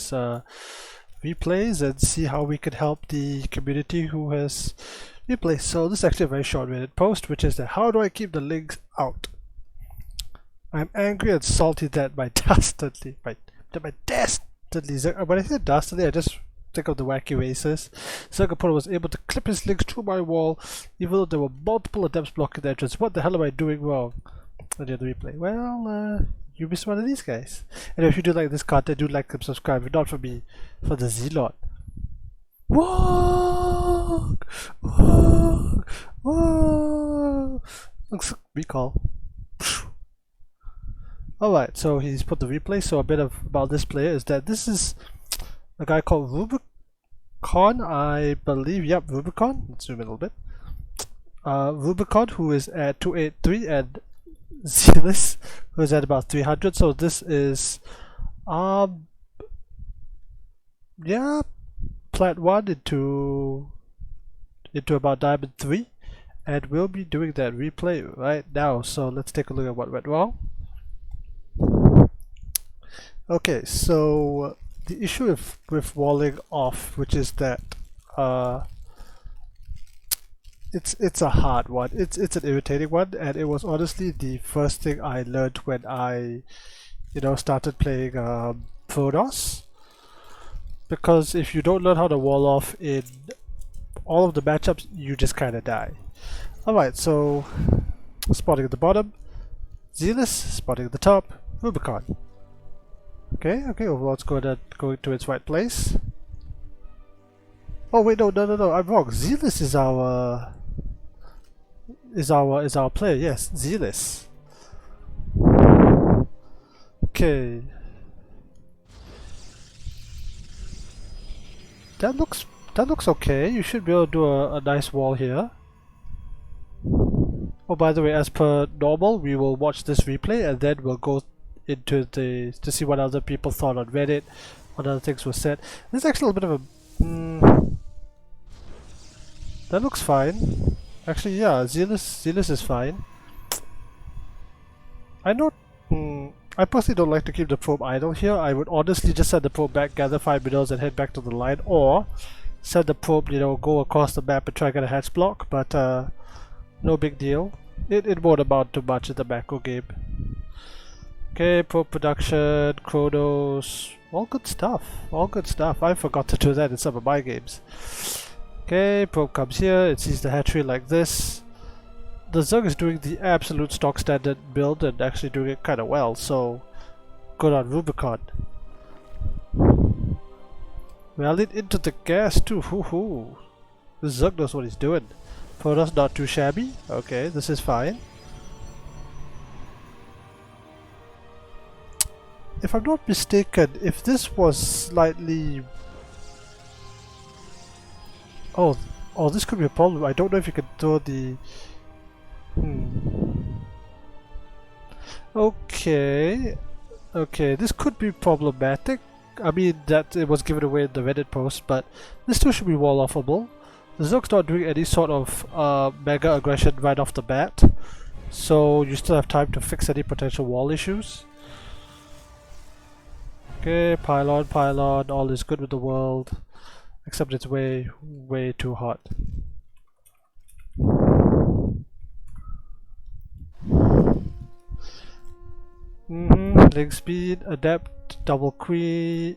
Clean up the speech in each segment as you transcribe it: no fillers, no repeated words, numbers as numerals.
these replays and see how we could help the community who has replays. So this is actually a very short Reddit post, which is that how do I keep the links out? I'm angry and salty that my dastardly, when I say dastardly, I just think of the wacky races. Zerg was able to clip his links through my wall, even though there were multiple attempts blocking the entrance. What the hell am I doing wrong? I did the replay. Well, you missed one of these guys. And if you do like this content, do like and subscribe. If not for me, for the Z-Lot. Walk! Walk! Walk! Looks recall. Alright, so he's put the replay. So a bit about this player is that this is a guy called Rubicon, I believe. Yep, Rubicon. Let's zoom in a little bit. Rubicon, who is at 283, and Zealous, who is at about 300. So this is yeah, plat 1 into about diamond 3, and we'll be doing that replay right now. So let's take a look at what went wrong. Okay, so the issue with walling off, which is that it's a hard one. It's an irritating one, and it was honestly the first thing I learned when I, started playing Protoss. Because if you don't learn how to wall off in all of the matchups, you just kind of die. Alright, so spotting at the bottom, Zealous, spotting at the top, Rubicon. Okay, overlord's going to its right place. Oh wait, no, I'm wrong. Zealous is our player. Yes, Zealous. Okay. That looks okay. You should be able to do a nice wall here. Oh, by the way, as per normal, we will watch this replay and then we'll go into to see what other people thought on Reddit, what other things were said. This is actually a little bit of a that looks fine. Actually, yeah, Zealous is fine. I personally don't like to keep the probe idle here. I would honestly just send the probe back, gather 5 minerals and head back to the line, or send the probe, go across the map and try to get a hatch block, but no big deal. It won't amount to much in the macro game. Okay, probe production, Chronos, all good stuff. I forgot to do that in some of my games. Okay, probe comes here, it sees the hatchery like this. The Zerg is doing the absolute stock standard build and actually doing it kind of well, so good on Rubicon. Rallied into the gas too, hoo. The Zerg knows what he's doing. Protoss not too shabby, okay, this is fine. If I'm not mistaken, if this was slightly... Oh, this could be a problem. I don't know if you can throw the... Okay, this could be problematic. I mean that it was given away in the Reddit post, but this still should be wall offable. The Zerg's not doing any sort of mega aggression right off the bat, so you still have time to fix any potential wall issues. Okay, pylon, all is good with the world, except it's way too hot. Link speed, adept, double queen.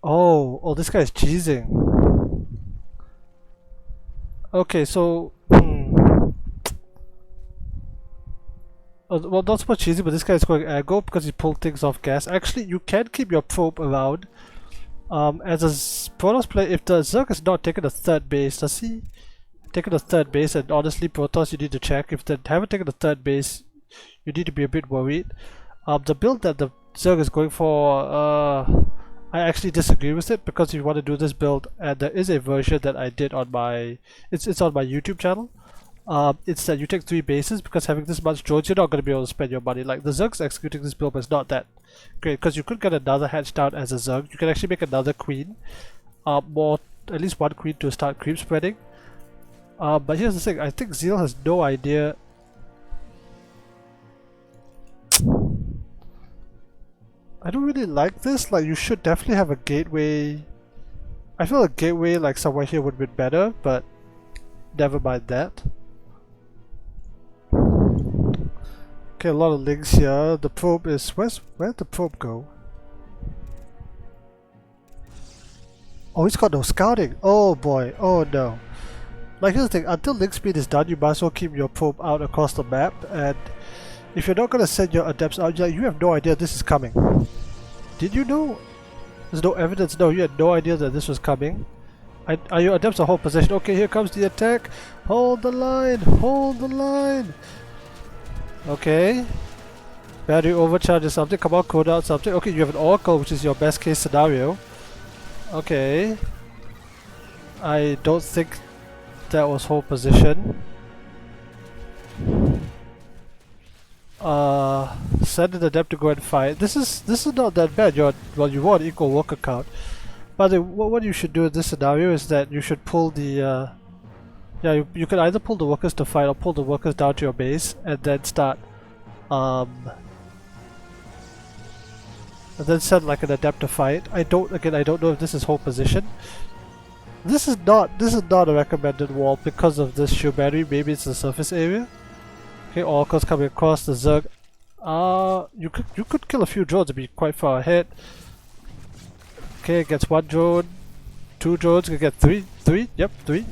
Oh, this guy's cheesing. Okay, so well, not so much cheesy, but this guy's going aggro because he pulled things off gas. Actually, you can keep your probe around. As a Protoss player, if the Zerg is not taking a third base, does he? Taking a third base, and honestly, Protoss, you need to check. If they haven't taken a third base, you need to be a bit worried. The build that the Zerg is going for, I actually disagree with it, because if you want to do this build, and there is a version that I did on my, it's on my YouTube channel. It's that you take 3 bases, because having this much drones, you're not going to be able to spend your money. Like, the Zerg's executing this build is not that great, because you could get another hatch down as a Zerg. You can actually make another queen, at least one queen to start creep spreading. But here's the thing, I think Zeal has no idea. I don't really like this. Like, you should definitely have a gateway. I feel a gateway like somewhere here would be better, but never mind that. Okay, a lot of links here. The probe is where'd the probe go? Oh, he's got no scouting. Oh boy. Oh no. Like, here's the thing, until link speed is done, you might as well keep your probe out across the map, and if you're not gonna send your adepts out, you have no idea this is coming. Did you know? There's no evidence. No, you had no idea that this was coming. Are your adepts a hold position? Okay, here comes the attack. Hold the line. Hold the line. Okay. Battery overcharge or something. Come on, code out something. Okay, you have an oracle, which is your best case scenario. Okay. I don't think that was hold position. Send an adept to go and fight. This is not that bad. Well, you want equal worker count. But what you should do in this scenario is that you should pull the yeah, you can either pull the workers to fight or pull the workers down to your base and then start and then send like an adept to fight. I don't know if this is hold position. This is not a recommended wall because of this shield battery. Maybe it's the surface area. Okay, oracles coming across the Zerg. You could kill a few drones and be quite far ahead. Okay, gets one drone, two drones, can get three, yep, three.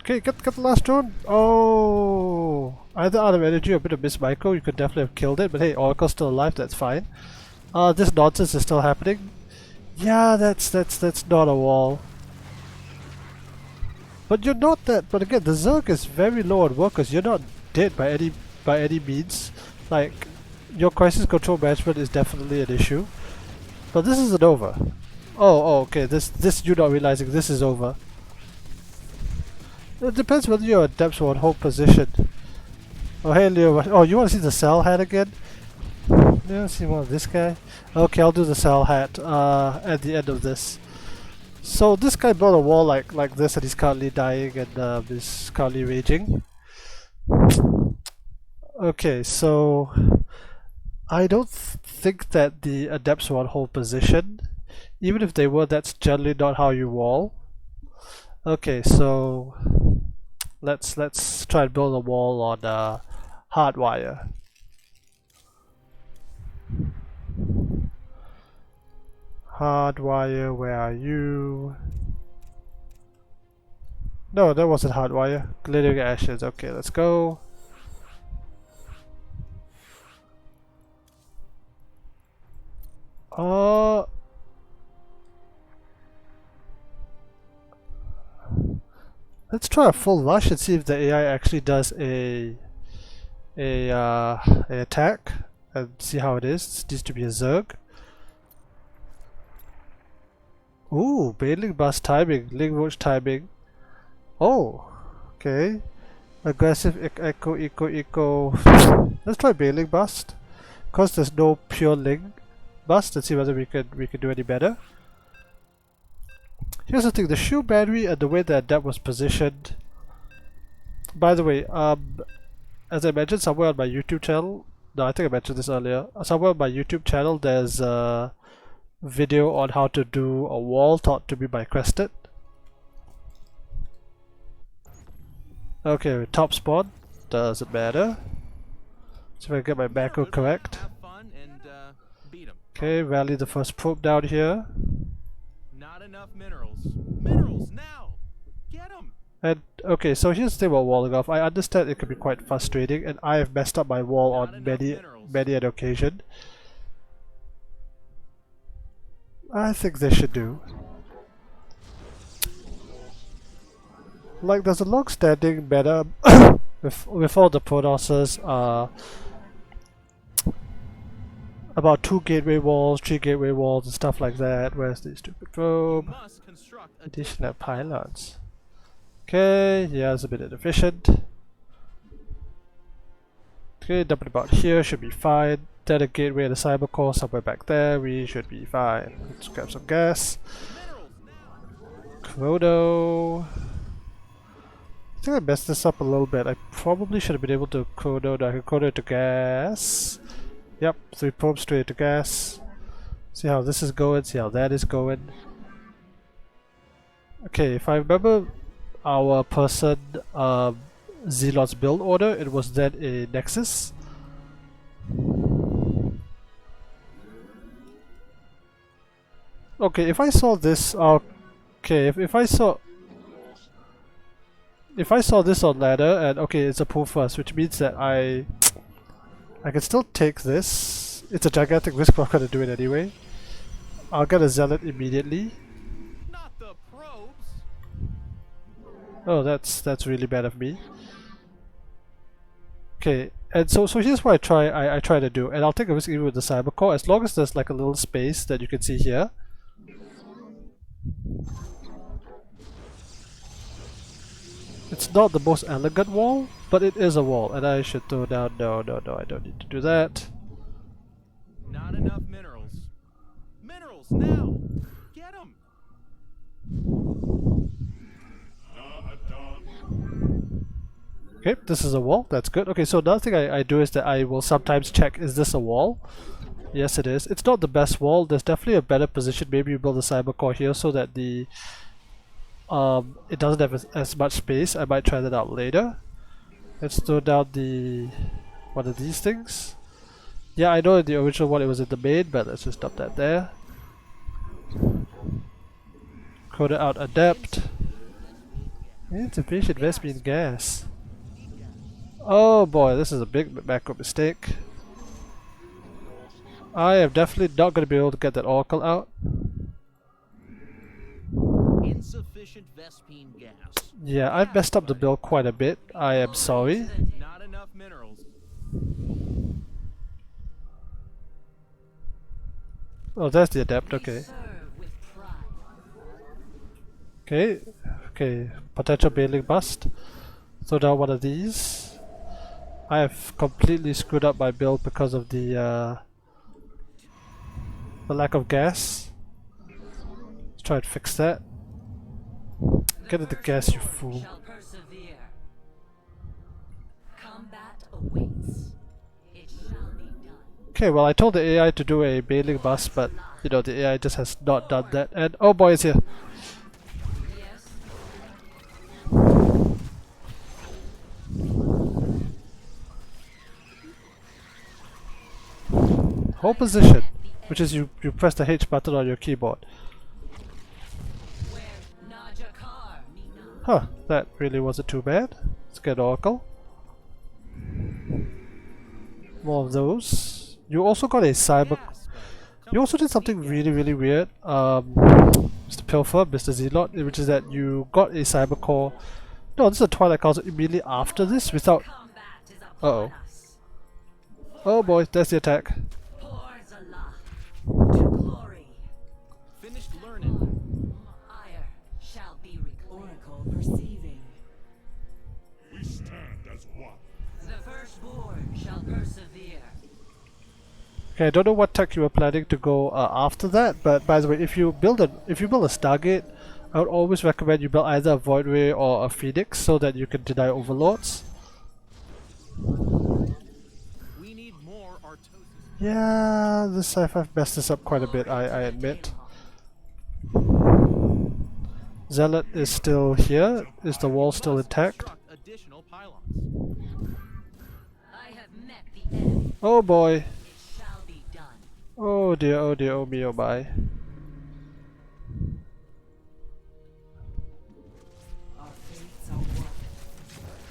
Okay, get the last drone. Oh, either out of energy or a bit of miss micro, you could definitely have killed it, but hey, oracle's still alive, that's fine. This nonsense is still happening. Yeah, that's not a wall. But you're not that. But again, the Zerg is very low on workers. You're not dead by any means. Like, your crisis control management is definitely an issue. But this isn't over. Oh, okay. This you're not realizing this is over. It depends whether your adepts are on hold position. Oh, hey Leo. Oh, you want to see the cell hat again? You want to see more of this guy? Okay, I'll do the cell hat at the end of this. So this guy built a wall like this, and he's currently dying and is currently raging. Okay, so I don't think that the adepts were on hold position. Even if they were, that's generally not how you wall. Okay, so let's try and build a wall on hardwire. Hardwire, where are you? No, that wasn't hardwire. Glittering ashes. Okay, let's go. Let's try a full rush and see if the AI actually does a attack and see how it is. It needs to be a Zerg. Ooh, Bailing Bust timing, Ling Roach timing. Oh, okay. Aggressive eco. Let's try Bailing Bust. Cause there's no pure Ling Bust. Let's see whether we could do any better. Here's the thing: the shield battery and the way that was positioned. By the way, as I mentioned somewhere on my YouTube channel. No, I think I mentioned this earlier. Somewhere on my YouTube channel, there's a video on how to do a wall taught to me by Crested. Okay, top spawn, doesn't matter. See if I can get my macro correct. Okay, rally the first probe down here. Not enough minerals. Minerals now. Get them. And okay, so here's the thing about walling off. I understand it can be quite frustrating, and I have messed up my wall on many an occasion. I think they should do. Like, there's a long-standing meta with all the Pronouncers about 2 gateway walls, 3 gateway walls, and stuff like that. Where's the stupid probe? Additional pylons. Okay, yeah, it's a bit inefficient. Okay, dump it about here, should be fine. Then a gateway and a cyber core somewhere back there, we should be fine. Let's grab some gas. Chrono. I think I messed this up a little bit. I probably should have been able to chrono. No, I can chrono to gas. Yep, 3 probes straight to gas. See how this is going, see how that is going. Okay, if I remember our person Zealot's build order, it was then a Nexus. Okay, if I saw this, okay, if I saw this on ladder, and okay, it's a pull first, which means that I can still take this. It's a gigantic risk, but I'm gonna do it anyway. I'll get a Zealot immediately. Not the probes. Oh, that's really bad of me. Okay, and so here's what I try to do, and I'll take a risk even with the Cyber Core, as long as there's like a little space that you can see here. It's not the most elegant wall, but it is a wall, and I should throw down. No, I don't need to do that. Not enough minerals. Minerals now. Get them. Okay, this is a wall. That's good. Okay, so another thing I do is that I will sometimes check, is this a wall? Yes, it is. It's not the best wall. There's definitely a better position. Maybe you build a Cyber Core here so that the it doesn't have as much space. I might try that out later. Let's throw down the one of these things. Yeah, I know in the original one it was in the main, but let's just dump that there. Code it out adept. Insufficient Vespine gas. Oh boy, this is a big macro mistake. I am definitely not going to be able to get that Oracle out. Insufficient Vespine gas. Yeah, I've messed up the build quite a bit. I am sorry. Not enough minerals. Oh, there's the adept, okay. Okay, potential bailing bust. Throw down one of these. I have completely screwed up my build because of the lack of gas. Let's try and fix that. Get at the gas, you fool. Okay, well I told the AI to do a bailing bust, but you know, the AI just has not done that. And oh boy, it's here. Hold position, which is you press the H button on your keyboard. Huh, that really wasn't too bad. Let's get Oracle. More of those. You also got a cyber. You also did something really weird, Mr. Pilfer, Mr. Zealot, which is that you got a cyber core. No, this is a Twilight Council immediately after this without. Uh-oh. Oh boy, there's the attack. Finished learning. Oracle perceiving. We stand as one. The firstborn shall persevere. Okay, I don't know what tech you were planning to go after that, but by the way, if you build a Stargate, I would always recommend you build either a Void Ray or a Phoenix so that you can deny overlords. We need more Artosis. Yeah, this sci-fi messed this up quite a bit, I admit. Zealot is still here. Is the wall still intact? Construct additional pylons. I have met the end. Oh boy. It shall be done. Oh dear, oh me, oh my. Our fates are one.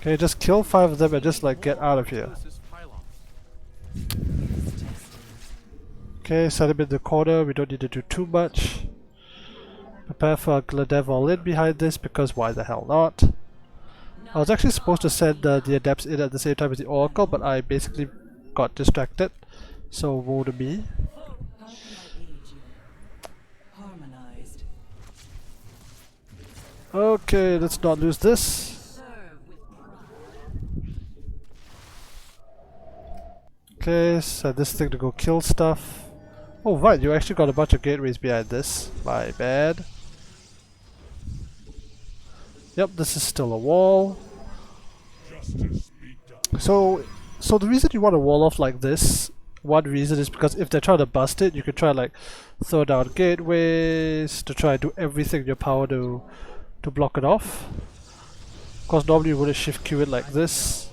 Okay, just kill 5 of them and just like get out of here. Artosis pylons. It is tested. Okay, set him in the corner, we don't need to do too much. Prepare for a Gladev all in behind this, because why the hell not? I was actually supposed to send the Adepts in at the same time as the Oracle, but I basically got distracted. So woe to me. How can I aid you? Harmonized. Okay, let's not lose this. Serve with pride. Okay, set this thing to go kill stuff. Oh right, you actually got a bunch of gateways behind this. My bad. Yep, this is still a wall. Justice be done. So the reason you want to wall off like this One reason is because if they're trying to bust it, you could try like throw down gateways to try and do everything in your power to block it off. Of course, normally you wouldn't shift queue it like this.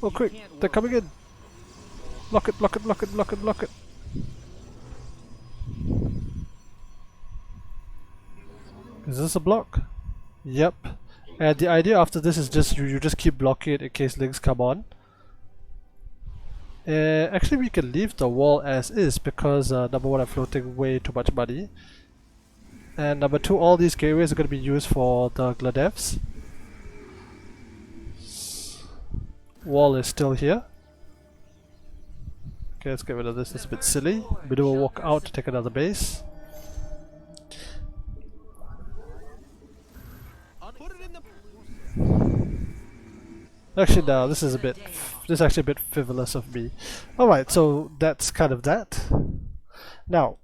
Oh quick, they're coming in! Block it, block it, block it, block it, block it! Is this a block? Yep. And the idea after this is just you just keep blocking it in case links come on. Actually we can leave the wall as is because number one, I'm floating way too much money. And number two, all these gateways are going to be used for the Gladevs. Wall is still here. Okay, let's get rid of this, it's a bit silly. We will walk out to take another base. Actually no, this is actually a bit frivolous of me. Alright, so that's kind of that. Now,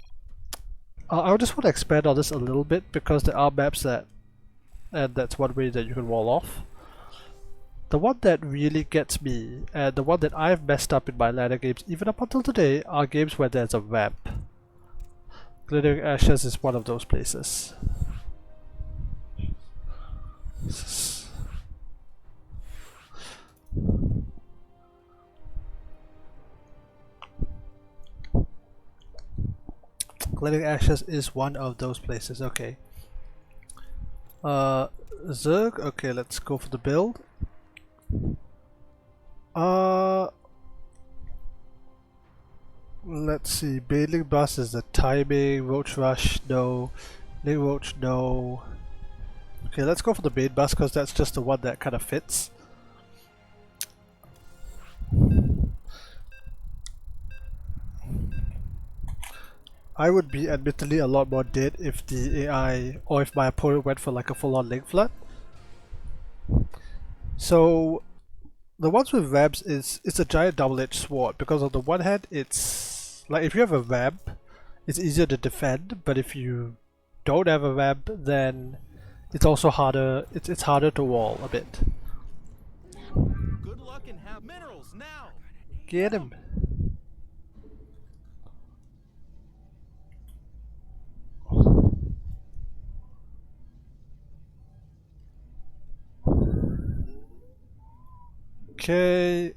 I just want to expand on this a little bit because there are maps that, and that's one way that you can wall off. The one that really gets me, and the one that I've messed up in my ladder games even up until today, are games where there's a ramp. Regunnerguy Ashes is one of those places. Regunnerguy Ashes is one of those places, okay. Zerg, okay, let's go for the build. Let's see, Bailing Bus is the timing, Roach Rush, no. Ling Roach, no. Okay, let's go for the main bus because that's just the one that kind of fits. I would be admittedly a lot more dead if the AI or if my opponent went for like a full-on Link Flood. So the ones with ramps it's a giant double-edged sword because on the one hand it's like if you have a ramp it's easier to defend, but if you don't have a ramp then it's also harder, it's harder to wall a bit. Good luck and have minerals now. Get him!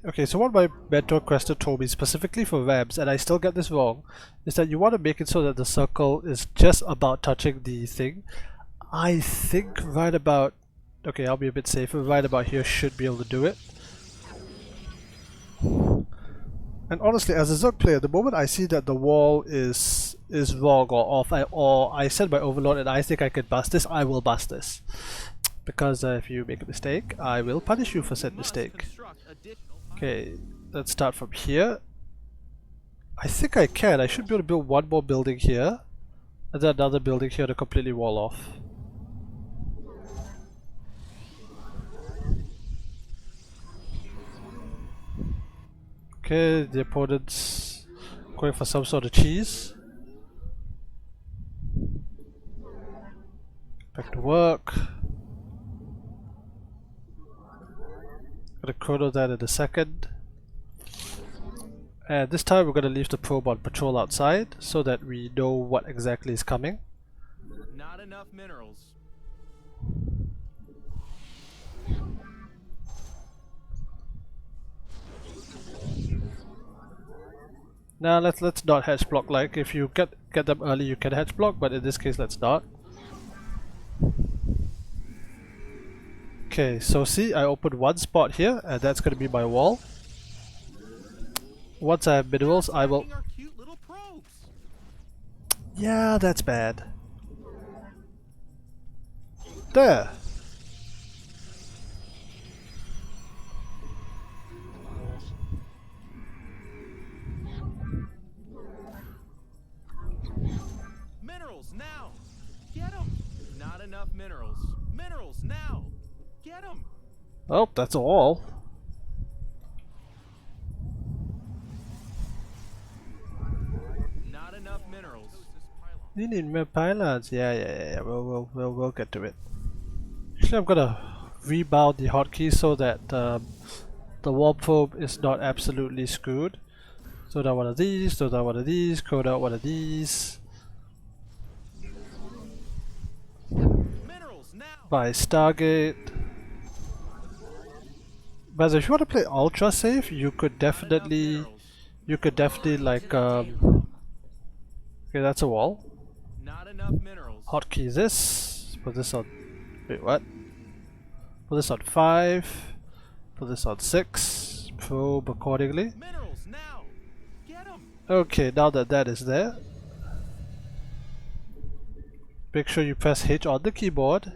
Okay, so what my mentor Cresta told me specifically for ramps, and I still get this wrong, is that you want to make it so that the circle is just about touching the thing. I think right about, okay, I'll be a bit safer, right about here should be able to do it. And honestly, as a Zerg player, the moment I see that the wall is wrong or off, or I send my overlord and I think I can bust this, I will bust this. Because if you make a mistake, I will punish you for said mistake. Okay, let's start from here. I think I can. I should be able to build one more building here, and then another building here to completely wall off. Okay, the opponent's going for some sort of cheese. Back to work. Gonna chrono that in a second. And this time we're gonna leave the probe on patrol outside so that we know what exactly is coming. Not enough minerals. Now let's not hedge block. Like if you get them early you can hedge block, but in this case let's not. Okay, so see, I opened one spot here, and that's gonna be my wall. Once I have minerals, I will. Our cute little probes. Yeah, that's bad. There. Minerals now. Get them. Not enough minerals. Minerals now. Get them. Oh, that's all. Not enough minerals. You need more pylons. Yeah. We'll get to it. Actually, I'm gonna rebound the hotkey so that the wall probe is not absolutely screwed. Throw down one of these, throw down one of these, throw down one of these. Minerals now. Buy Stargate. But if you want to play ultra safe, you could definitely like okay, that's a wall. Not enough minerals. Hotkey this. Put this on. Wait, what? Put this on 5. Put this on 6. Probe accordingly. Minerals now. Get 'em. Okay, now that that is there, make sure you press H on the keyboard.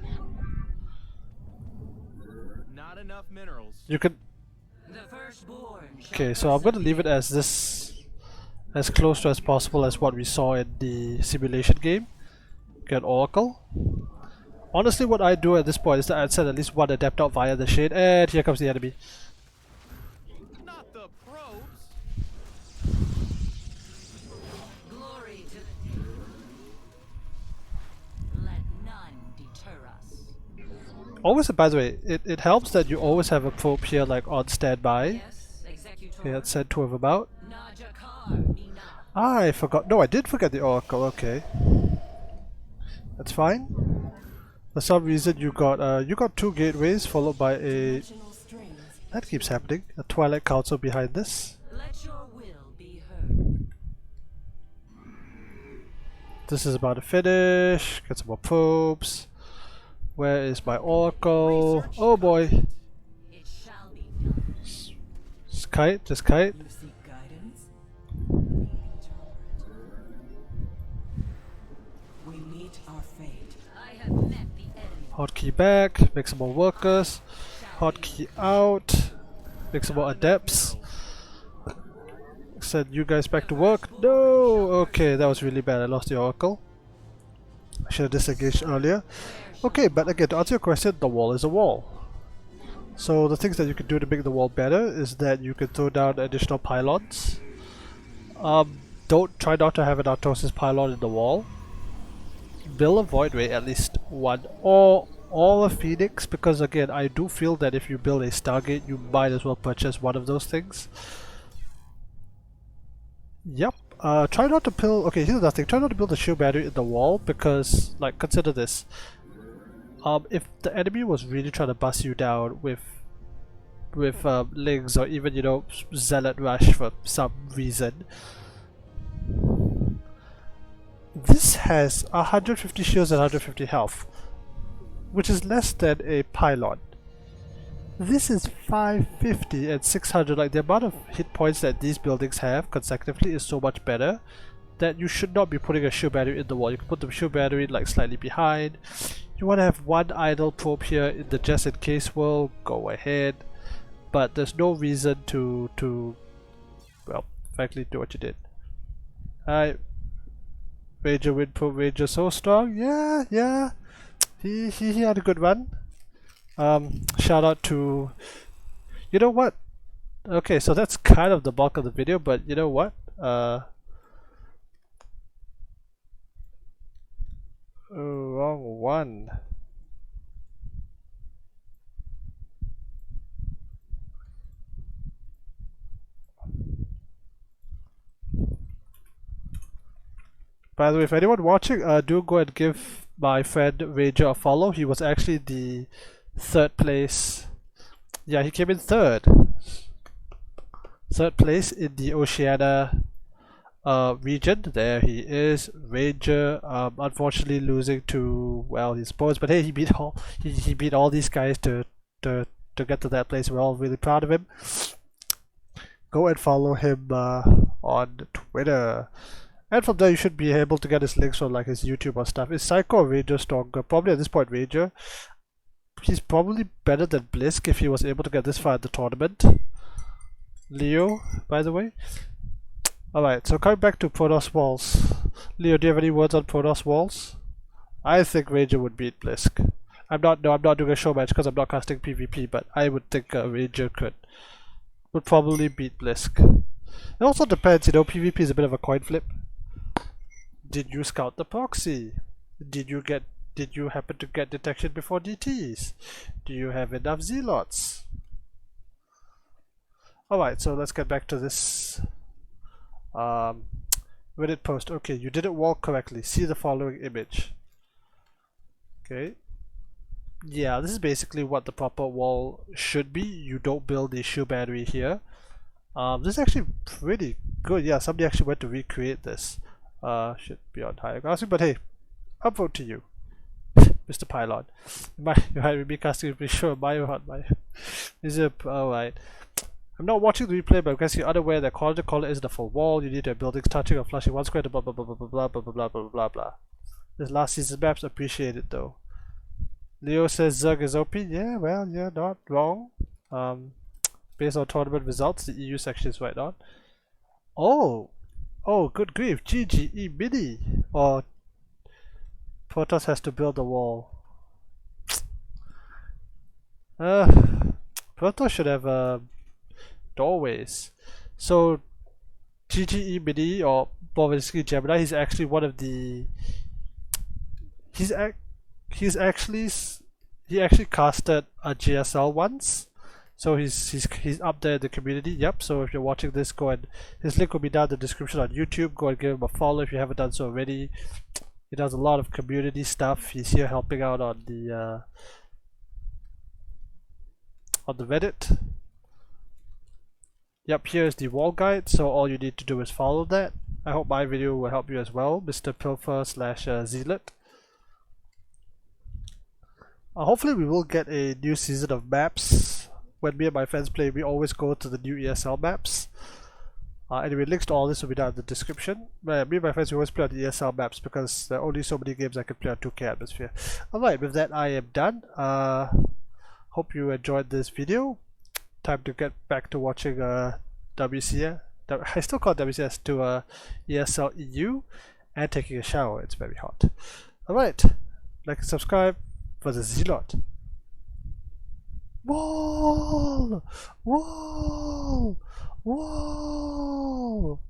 Not enough minerals. You can. The firstborn shall Okay, so I'm gonna leave it as persevere. this, as close to as possible as what we saw in the simulation game. Get Oracle. Honestly, what I do at this point is that I'd send at least one adept out via the shade, and here comes the enemy. Not the probes. Glory to the let none deter us. Always, by the way, it helps that you always have a probe here like on standby. Yes, Executor. Okay, that's sent to him about. Najakar Mina. I forgot. No, I did forget the Oracle. Okay, that's fine. For some reason, you got 2 gateways followed by a. Original strings. That keeps happening. A Twilight Council behind this. Let your will be heard. This is about to finish. Get some more probes. Where is my Oracle? Oh boy. It shall be done. Just kite, just kite. You seek guidance? We interpret. We meet our fate. I have met the enemy. Hotkey back. Make some more workers. Hotkey out. Make some more adepts. Send you guys back to work. No! Okay, that was really bad. I lost the Oracle. I should have disengaged earlier. Okay, but again, to answer your question, the wall is a wall. So the things that you can do to make the wall better is that you can throw down additional pylons. Try not to have an Artosis pylon in the wall. Build a Voidway, at least one, or a Phoenix, because again, I do feel that if you build a Stargate, you might as well purchase one of those things. Yep. Try not to build. Okay, here's another thing. Try not to build a shield battery in the wall because, like, consider this. If the enemy was really trying to bust you down with Lings or even, you know, Zealot Rush for some reason, this has 150 shields and 150 health, which is less than a pylon. This is 550 and 600. Like, the amount of hit points that these buildings have consecutively is so much better that you should not be putting a shield battery in the wall. You can put the shield battery like slightly behind. You want to have one idle probe here in the just in case world, go ahead. But there's no reason to well, frankly, do what you did. Alright. Ranger win probe Ranger so strong. Yeah. He had a good run. Shout out to, you know what? Okay, so that's kind of the bulk of the video, but you know what? Wrong one. By the way, if anyone watching, do go and give my friend Ranger a follow. He was actually the 3rd place. Yeah, he came in 3rd. 3rd place in the Oceania region. There he is, Ranger. Unfortunately losing to, well, his opponents, but hey, he beat all these guys to get to that place. We're all really proud of him. Go and follow him on Twitter. And from there you should be able to get his links from like his YouTube or stuff. Is Psycho or Ranger stronger? Probably at this point Ranger. He's probably better than Blisk if he was able to get this far at the tournament. Leo, by the way. Alright, so coming back to Protoss Walls. Leo, do you have any words on Protoss Walls? I think Ranger would beat Blisk. I'm not doing a show match because I'm not casting PvP, but I would think Ranger would probably beat Blisk. It also depends, you know, PvP is a bit of a coin flip. Did you scout the proxy? Did you happen to get detection before DTs? Do you have enough zealots? Alright, so let's get back to this Reddit post. Okay, you didn't walk correctly. See the following image. Okay. Yeah, this is basically what the proper wall should be. You don't build the shoe battery here. This is actually pretty good. Yeah, somebody actually went to recreate this. Should be on higher casting, but hey, upvote to you, Mr. Pylon. You might be casting pretty sure my or my. Is it alright? I'm not watching the replay, but I guess you're unaware that quality color isn't a full wall. You need to have buildings touching or flushing one square to blah blah blah blah blah blah blah blah blah blah blah. This last season's maps appreciated though. Leo says Zerg is OP. Yeah, well, you're not wrong. Based on tournament results, the EU section is right on. Oh, good grief! GGE mini or Protoss has to build a wall. Protoss should have doorways. So GGE mini or Bovinsky Gemini, he's actually one of the. He actually casted a GSL once. So he's up there in the community. Yep. So if you're watching this, go and his link will be down in the description on YouTube. Go and give him a follow if you haven't done so already. He does a lot of community stuff. He's here helping out on the Reddit. Yep. Here's the wall guide. So all you need to do is follow that. I hope my video will help you as well, Mr. Pilfer/Zealot. Hopefully we will get a new season of maps. When me and my friends play, we always go to the new ESL maps. Anyway, links to all this will be down in the description. Me and my friends, we always play on the ESL maps because there are only so many games I can play on 2K atmosphere. Alright, with that I am done. Hope you enjoyed this video. Time to get back to watching WCS. I still call it WCS to ESL EU and taking a shower. It's very hot. Alright, like and subscribe for the Zealot. Wall! Wall! Wall!